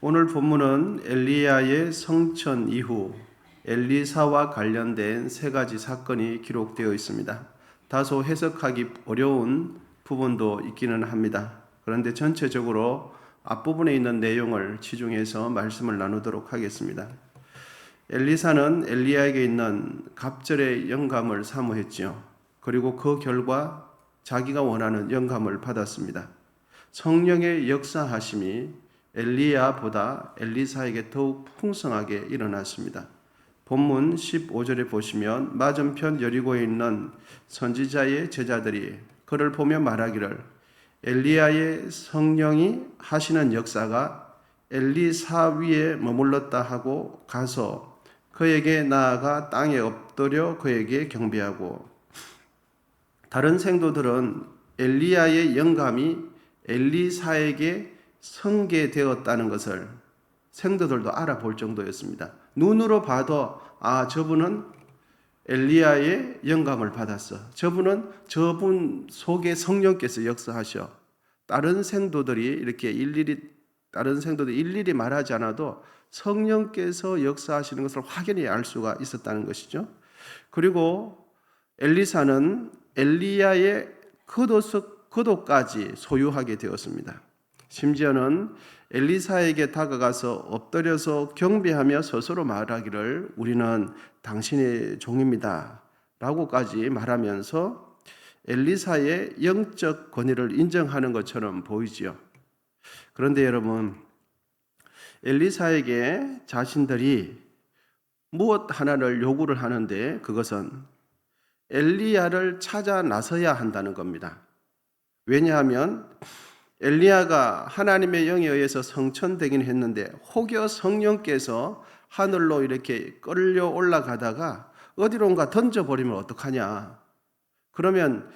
오늘 본문은 엘리야의 성천 이후 엘리사와 관련된 세 가지 사건이 기록되어 있습니다. 다소 해석하기 어려운 부분도 있기는 합니다. 그런데 전체적으로 앞부분에 있는 내용을 치중해서 말씀을 나누도록 하겠습니다. 엘리사는 엘리야에게 있는 갑절의 영감을 사모했지요. 그리고 그 결과 자기가 원하는 영감을 받았습니다. 성령의 역사하심이 엘리야보다 엘리사에게 더욱 풍성하게 일어났습니다. 본문 15절에 보시면 맞은편 여리고에 있는 선지자의 제자들이 그를 보며 말하기를 엘리야의 성령이 하시는 역사가 엘리사 위에 머물렀다 하고 가서 그에게 나아가 땅에 엎드려 그에게 경배하고, 다른 생도들은 엘리야의 영감이 엘리사에게 성계되었다는 것을 생도들도 알아볼 정도였습니다. 눈으로 봐도 저분은 엘리야의 영감을 받았어. 저분 속에 성령께서 역사하셔. 다른 생도들이 일일이 말하지 않아도 성령께서 역사하시는 것을 확연히 알 수가 있었다는 것이죠. 그리고 엘리사는 엘리야의 겉옷까지 소유하게 되었습니다. 심지어는 엘리사에게 다가가서 엎드려서 경배하며 스스로 말하기를 우리는 당신의 종입니다 라고까지 말하면서 엘리사의 영적 권위를 인정하는 것처럼 보이지요. 그런데 여러분, 엘리사에게 자신들이 무엇 하나를 요구를 하는데 그것은 엘리야를 찾아 나서야 한다는 겁니다. 왜냐하면 엘리야가 하나님의 영에 의해서 성천되긴 했는데 혹여 성령께서 하늘로 이렇게 끌려 올라가다가 어디론가 던져버리면 어떡하냐. 그러면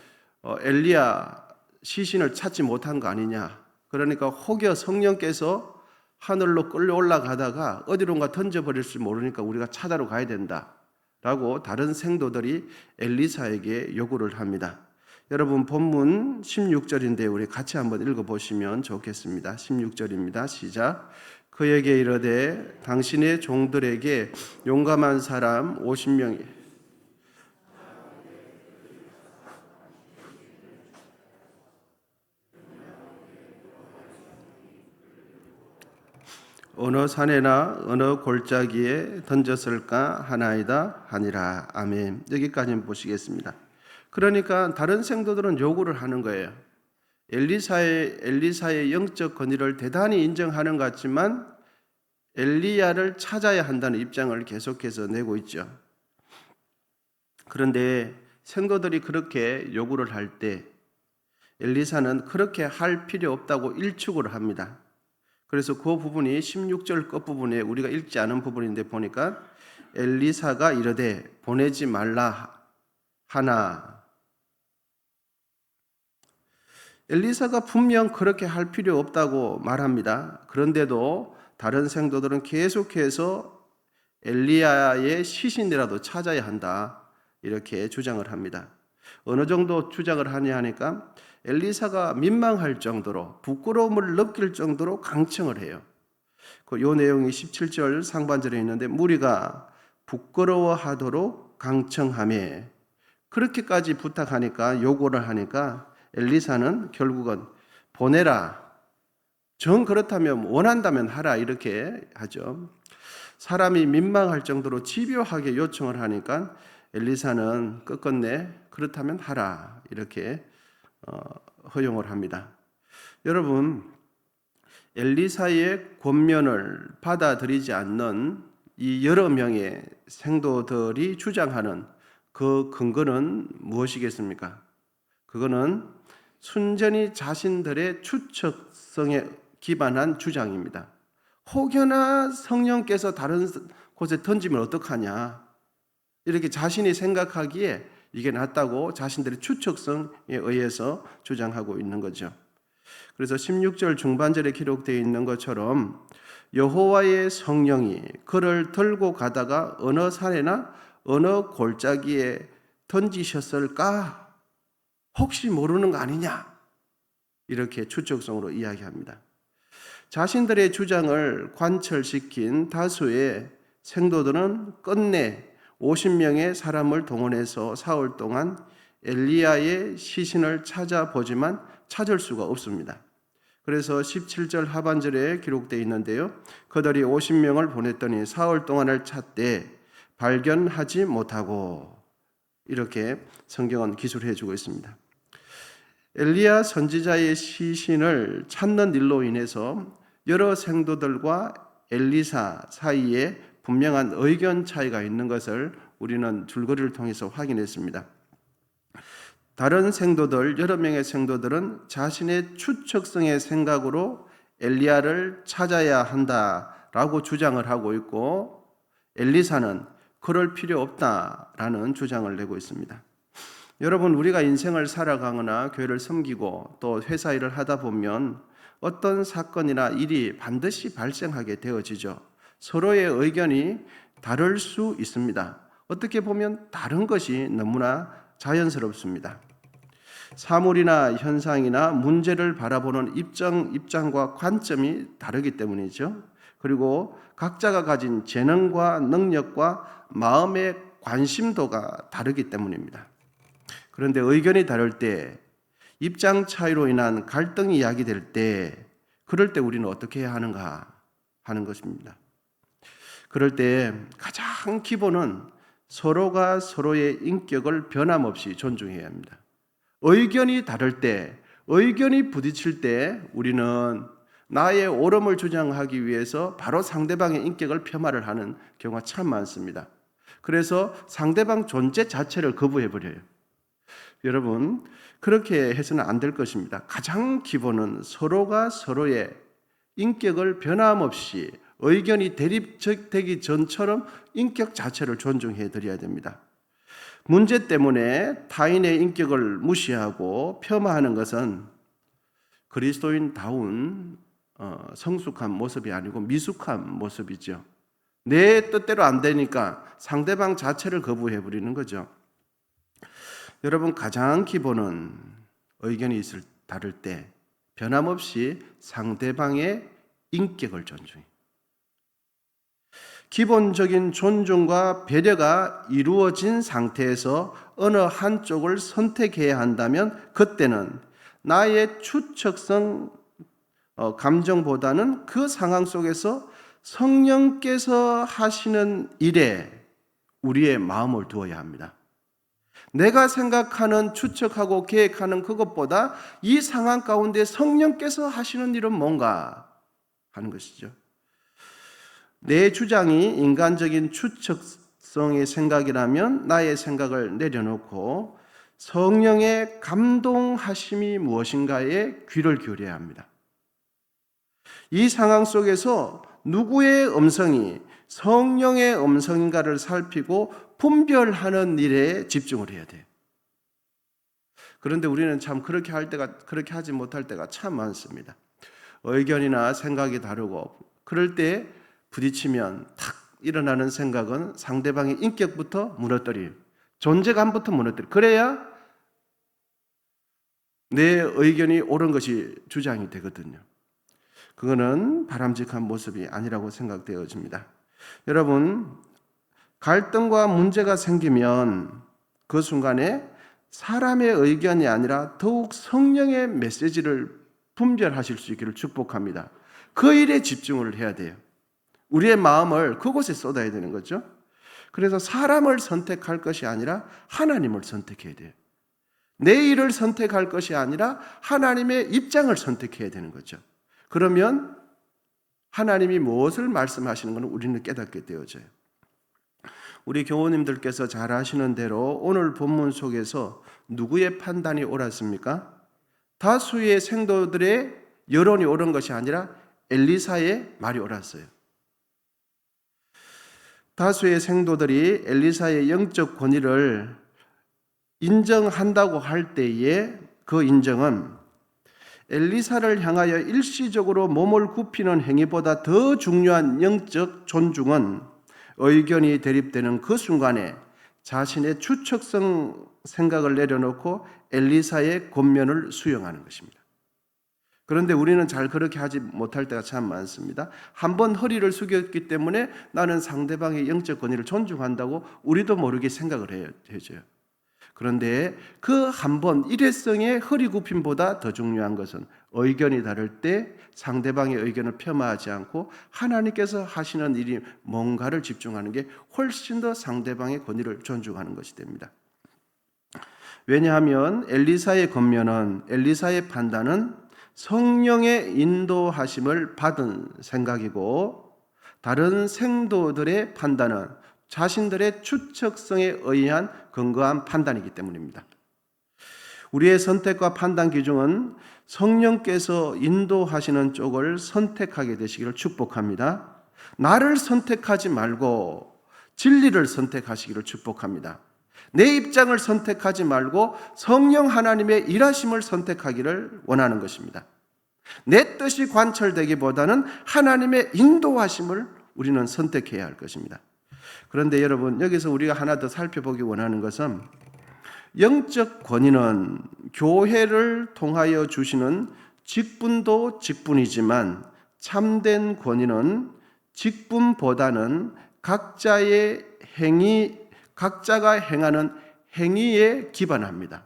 엘리야 시신을 찾지 못한 거 아니냐. 그러니까 혹여 성령께서 하늘로 끌려 올라가다가 어디론가 던져버릴지 모르니까 우리가 찾아러 가야 된다 라고 다른 생도들이 엘리사에게 요구를 합니다. 여러분, 본문 16절인데 우리 같이 한번 읽어보시면 좋겠습니다. 16절입니다. 시작. 그에게 이르되 당신의 종들에게 용감한 사람 50명이 어느 산에나 어느 골짜기에 던졌을까 하나이다 하니라. 아멘. 여기까지 보시겠습니다. 그러니까 다른 생도들은 요구를 하는 거예요. 엘리사의 영적 권위를 대단히 인정하는 것 같지만 엘리야를 찾아야 한다는 입장을 계속해서 내고 있죠. 그런데 생도들이 그렇게 요구를 할 때 엘리사는 그렇게 할 필요 없다고 일축을 합니다. 그래서 그 부분이 16절 끝부분에 우리가 읽지 않은 부분인데 보니까 엘리사가 이르되 보내지 말라 하나, 엘리사가 분명 그렇게 할 필요 없다고 말합니다. 그런데도 다른 생도들은 계속해서 엘리야의 시신이라도 찾아야 한다 이렇게 주장을 합니다. 어느 정도 주장을 하냐 하니까 엘리사가 민망할 정도로 부끄러움을 느낄 정도로 강청을 해요. 이 내용이 17절 상반절에 있는데 무리가 부끄러워하도록 강청하며, 그렇게까지 부탁하니까 요구를 하니까 엘리사는 결국은 보내라. 정 그렇다면 원한다면 하라 이렇게 하죠. 사람이 민망할 정도로 집요하게 요청을 하니까 엘리사는 끝끝내 그렇다면 하라 이렇게 허용을 합니다. 여러분, 엘리사의 권면을 받아들이지 않는 이 여러 명의 생도들이 주장하는 그 근거는 무엇이겠습니까? 그거는 순전히 자신들의 추측성에 기반한 주장입니다. 혹여나 성령께서 다른 곳에 던지면 어떡하냐 이렇게 자신이 생각하기에 이게 낫다고 자신들의 추측성에 의해서 주장하고 있는 거죠. 그래서 16절 중반절에 기록되어 있는 것처럼 여호와의 성령이 그를 들고 가다가 어느 산에나 어느 골짜기에 던지셨을까? 혹시 모르는 거 아니냐? 이렇게 추측성으로 이야기합니다. 자신들의 주장을 관철시킨 다수의 생도들은 끝내 50명의 사람을 동원해서 사흘 동안 엘리야의 시신을 찾아보지만 찾을 수가 없습니다. 그래서 17절 하반절에 기록되어 있는데요. 그들이 50명을 보냈더니 사흘 동안을 찾되 발견하지 못하고, 이렇게 성경은 기술해 주고 있습니다. 엘리야 선지자의 시신을 찾는 일로 인해서 여러 생도들과 엘리사 사이에 분명한 의견 차이가 있는 것을 우리는 줄거리를 통해서 확인했습니다. 다른 생도들, 여러 명의 생도들은 자신의 추측성의 생각으로 엘리야를 찾아야 한다라고 주장을 하고 있고, 엘리사는 그럴 필요 없다라는 주장을 내고 있습니다. 여러분, 우리가 인생을 살아가거나 교회를 섬기고 또 회사 일을 하다 보면 어떤 사건이나 일이 반드시 발생하게 되어지죠. 서로의 의견이 다를 수 있습니다. 어떻게 보면 다른 것이 너무나 자연스럽습니다. 사물이나 현상이나 문제를 바라보는 입장과 관점이 다르기 때문이죠. 그리고 각자가 가진 재능과 능력과 마음의 관심도가 다르기 때문입니다. 그런데 의견이 다를 때, 입장 차이로 인한 갈등이 야기될 때, 그럴 때 우리는 어떻게 해야 하는가 하는 것입니다. 그럴 때 가장 기본은 서로가 서로의 인격을 변함없이 존중해야 합니다. 의견이 다를 때, 의견이 부딪힐 때 우리는 나의 옳음을 주장하기 위해서 바로 상대방의 인격을 폄하를 하는 경우가 참 많습니다. 그래서 상대방 존재 자체를 거부해버려요. 여러분, 그렇게 해서는 안 될 것입니다. 가장 기본은 서로가 서로의 인격을 변함없이 의견이 대립되기 전처럼 인격 자체를 존중해 드려야 됩니다. 문제 때문에 타인의 인격을 무시하고 폄하하는 것은 그리스도인다운 성숙한 모습이 아니고 미숙한 모습이죠. 내 뜻대로 안 되니까 상대방 자체를 거부해버리는 거죠. 여러분, 가장 기본은 의견이 다를 때 변함없이 상대방의 인격을 존중해요. 기본적인 존중과 배려가 이루어진 상태에서 어느 한쪽을 선택해야 한다면 그때는 나의 추측성 감정보다는 그 상황 속에서 성령께서 하시는 일에 우리의 마음을 두어야 합니다. 내가 생각하는, 추측하고 계획하는 그것보다 이 상황 가운데 성령께서 하시는 일은 뭔가 하는 것이죠. 내 주장이 인간적인 추측성의 생각이라면 나의 생각을 내려놓고 성령의 감동하심이 무엇인가에 귀를 기울여야 합니다. 이 상황 속에서 누구의 음성이 성령의 음성인가를 살피고 분별하는 일에 집중을 해야 돼요. 그런데 우리는 참 그렇게 하지 못할 때가 참 많습니다. 의견이나 생각이 다르고 그럴 때 부딪히면 탁 일어나는 생각은 상대방의 인격부터 무너뜨려요. 존재감부터 무너뜨려요. 그래야 내 의견이 옳은 것이 주장이 되거든요. 그거는 바람직한 모습이 아니라고 생각되어집니다. 여러분, 갈등과 문제가 생기면 그 순간에 사람의 의견이 아니라 더욱 성령의 메시지를 분별하실 수 있기를 축복합니다. 그 일에 집중을 해야 돼요. 우리의 마음을 그곳에 쏟아야 되는 거죠. 그래서 사람을 선택할 것이 아니라 하나님을 선택해야 돼요. 내 일을 선택할 것이 아니라 하나님의 입장을 선택해야 되는 거죠. 그러면 하나님이 무엇을 말씀하시는 것을 우리는 깨닫게 되어져요. 우리 교우님들께서 잘 아시는 대로 오늘 본문 속에서 누구의 판단이 옳았습니까? 다수의 생도들의 여론이 옳은 것이 아니라 엘리사의 말이 옳았어요. 다수의 생도들이 엘리사의 영적 권위를 인정한다고 할 때에 그 인정은 엘리사를 향하여 일시적으로 몸을 굽히는 행위보다 더 중요한 영적 존중은 의견이 대립되는 그 순간에 자신의 추측성 생각을 내려놓고 엘리사의 권면을 수용하는 것입니다. 그런데 우리는 잘 그렇게 하지 못할 때가 참 많습니다. 한번 허리를 숙였기 때문에 나는 상대방의 영적 권위를 존중한다고 우리도 모르게 생각을 해줘요. 그런데 그 한 번 일회성의 허리 굽힘보다 더 중요한 것은 의견이 다를 때 상대방의 의견을 폄하하지 않고 하나님께서 하시는 일이 뭔가를 집중하는 게 훨씬 더 상대방의 권위를 존중하는 것이 됩니다. 왜냐하면 엘리사의 권면은, 엘리사의 판단은 성령의 인도하심을 받은 생각이고, 다른 생도들의 판단은 자신들의 추측성에 의한 근거한 판단이기 때문입니다. 우리의 선택과 판단 기준은 성령께서 인도하시는 쪽을 선택하게 되시기를 축복합니다. 나를 선택하지 말고 진리를 선택하시기를 축복합니다. 내 입장을 선택하지 말고 성령 하나님의 일하심을 선택하기를 원하는 것입니다. 내 뜻이 관철되기보다는 하나님의 인도하심을 우리는 선택해야 할 것입니다. 그런데 여러분, 여기서 우리가 하나 더 살펴보기 원하는 것은 영적 권위는 교회를 통하여 주시는 직분도 직분이지만 참된 권위는 직분보다는 각자의 각자가 행하는 행위에 기반합니다.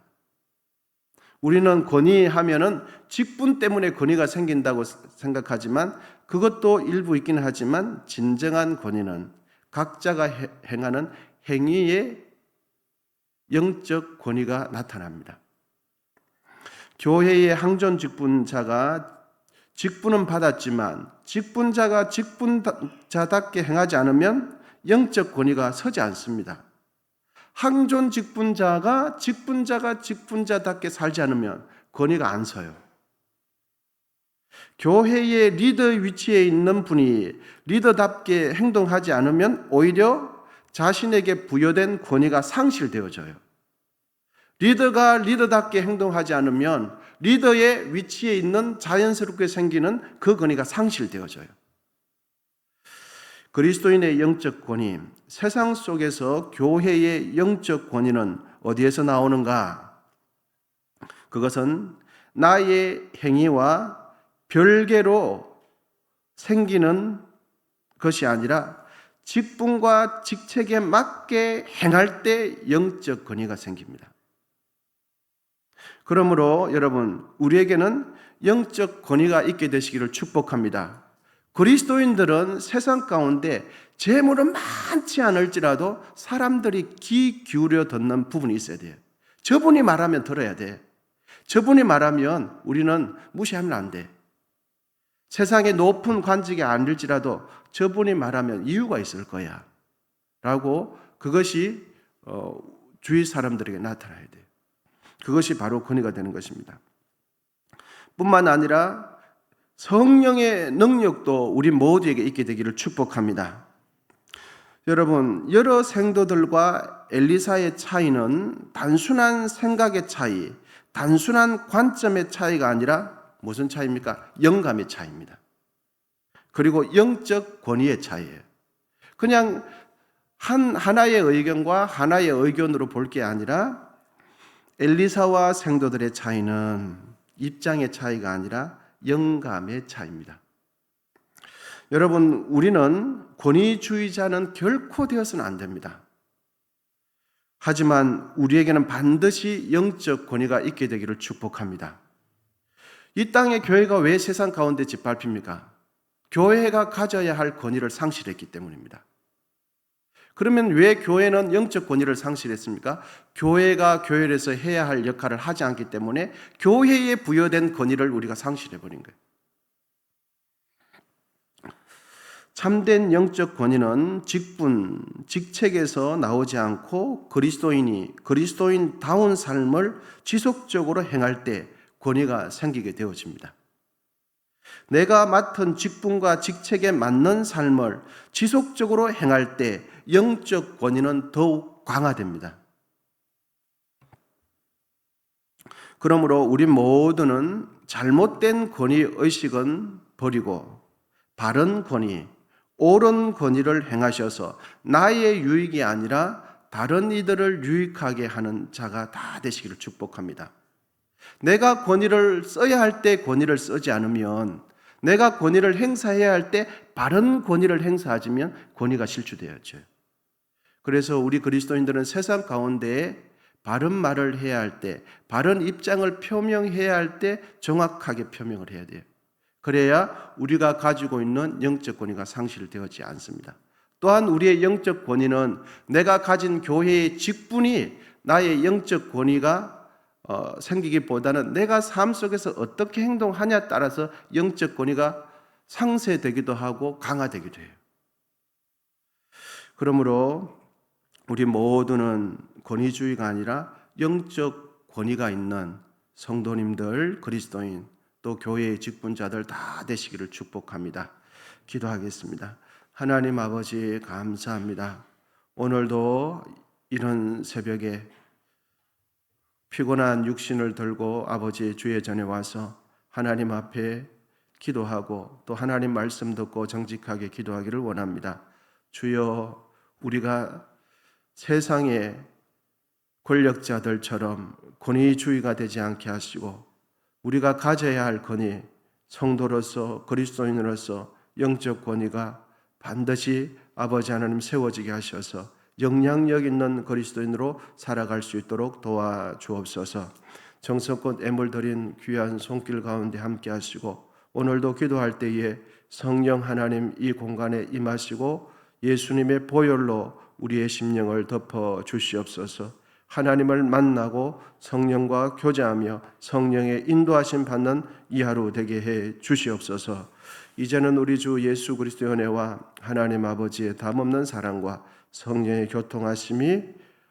우리는 권위하면은 직분 때문에 권위가 생긴다고 생각하지만 그것도 일부 있기는 하지만 진정한 권위는 각자가 행하는 행위에 영적 권위가 나타납니다. 교회의 항존 직분자가 직분은 받았지만 직분자가 직분자답게 행하지 않으면 영적 권위가 서지 않습니다. 항존 직분자가 직분자답게 살지 않으면 권위가 안 서요. 교회의 리더 위치에 있는 분이 리더답게 행동하지 않으면 오히려 자신에게 부여된 권위가 상실되어져요. 리더가 리더답게 행동하지 않으면 리더의 위치에 있는 자연스럽게 생기는 그 권위가 상실되어져요. 그리스도인의 영적 권위, 세상 속에서 교회의 영적 권위는 어디에서 나오는가? 그것은 나의 행위와 별개로 생기는 것이 아니라 직분과 직책에 맞게 행할 때 영적 권위가 생깁니다. 그러므로 여러분, 우리에게는 영적 권위가 있게 되시기를 축복합니다. 그리스도인들은 세상 가운데 재물은 많지 않을지라도 사람들이 귀 기울여 듣는 부분이 있어야 돼요. 저분이 말하면 들어야 돼. 저분이 말하면 우리는 무시하면 안 돼. 세상에 높은 관직에 앉을지라도 저분이 말하면 이유가 있을 거야 라고 그것이 주위 사람들에게 나타나야 돼요. 그것이 바로 권위가 되는 것입니다. 뿐만 아니라 성령의 능력도 우리 모두에게 있게 되기를 축복합니다. 여러분, 여러 생도들과 엘리사의 차이는 단순한 생각의 차이, 단순한 관점의 차이가 아니라 무슨 차이입니까? 영감의 차이입니다. 그리고 영적 권위의 차이예요. 그냥 하나의 의견과 하나의 의견으로 볼 게 아니라 엘리사와 생도들의 차이는 입장의 차이가 아니라 영감의 차이입니다. 여러분, 우리는 권위주의자는 결코 되어서는 안 됩니다. 하지만 우리에게는 반드시 영적 권위가 있게 되기를 축복합니다. 이 땅의 교회가 왜 세상 가운데 짓밟힙니까? 교회가 가져야 할 권위를 상실했기 때문입니다. 그러면 왜 교회는 영적 권위를 상실했습니까? 교회가 교회에서 해야 할 역할을 하지 않기 때문에 교회에 부여된 권위를 우리가 상실해버린 거예요. 참된 영적 권위는 직분, 직책에서 나오지 않고 그리스도인다운 삶을 지속적으로 행할 때 권위가 생기게 되어집니다. 내가 맡은 직분과 직책에 맞는 삶을 지속적으로 행할 때 영적 권위는 더욱 강화됩니다. 그러므로 우리 모두는 잘못된 권위 의식은 버리고 바른 권위, 옳은 권위를 행하셔서 나의 유익이 아니라 다른 이들을 유익하게 하는 자가 다 되시기를 축복합니다. 내가 권위를 써야 할 때 권위를 쓰지 않으면, 내가 권위를 행사해야 할 때 바른 권위를 행사하지면 권위가 실추되어져요. 그래서 우리 그리스도인들은 세상 가운데 바른 말을 해야 할 때, 바른 입장을 표명해야 할 때 정확하게 표명을 해야 돼요. 그래야 우리가 가지고 있는 영적 권위가 상실되어지지 않습니다. 또한 우리의 영적 권위는 내가 가진 교회의 직분이 나의 영적 권위가 생기기보다는 내가 삶 속에서 어떻게 행동하냐에 따라서 영적 권위가 상쇄되기도 하고 강화되기도 해요. 그러므로 우리 모두는 권위주의가 아니라 영적 권위가 있는 성도님들, 그리스도인, 또 교회의 직분자들 다 되시기를 축복합니다. 기도하겠습니다. 하나님 아버지 감사합니다. 오늘도 이런 새벽에 피곤한 육신을 들고 아버지의 주의 전에 와서 하나님 앞에 기도하고 또 하나님 말씀 듣고 정직하게 기도하기를 원합니다. 주여, 우리가 세상의 권력자들처럼 권위주의가 되지 않게 하시고 우리가 가져야 할 권위, 성도로서 그리스도인으로서 영적 권위가 반드시 아버지 하나님 세워지게 하셔서 영향력 있는 그리스도인으로 살아갈 수 있도록 도와주옵소서. 정성껏 애물 드린 귀한 손길 가운데 함께 하시고 오늘도 기도할 때에 성령 하나님 이 공간에 임하시고 예수님의 보혈로 우리의 심령을 덮어 주시옵소서. 하나님을 만나고 성령과 교제하며 성령의 인도하심 받는 이 하루 되게 해 주시옵소서. 이제는 우리 주 예수 그리스도의 은혜와 하나님 아버지의 담없는 사랑과 성령의 교통하심이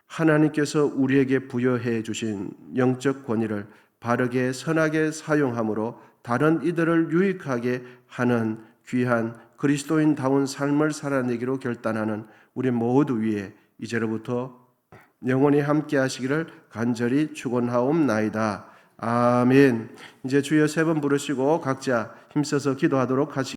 하나님께서 우리에게 부여해 주신 영적 권위를 바르게 선하게 사용함으로 다른 이들을 유익하게 하는 귀한 그리스도인다운 삶을 살아내기로 결단하는 우리 모두 위에 이제로부터 영원히 함께 하시기를 간절히 축원하옵나이다. 아멘. 이제 주여 3번 부르시고 각자 힘써서 기도하도록 하시기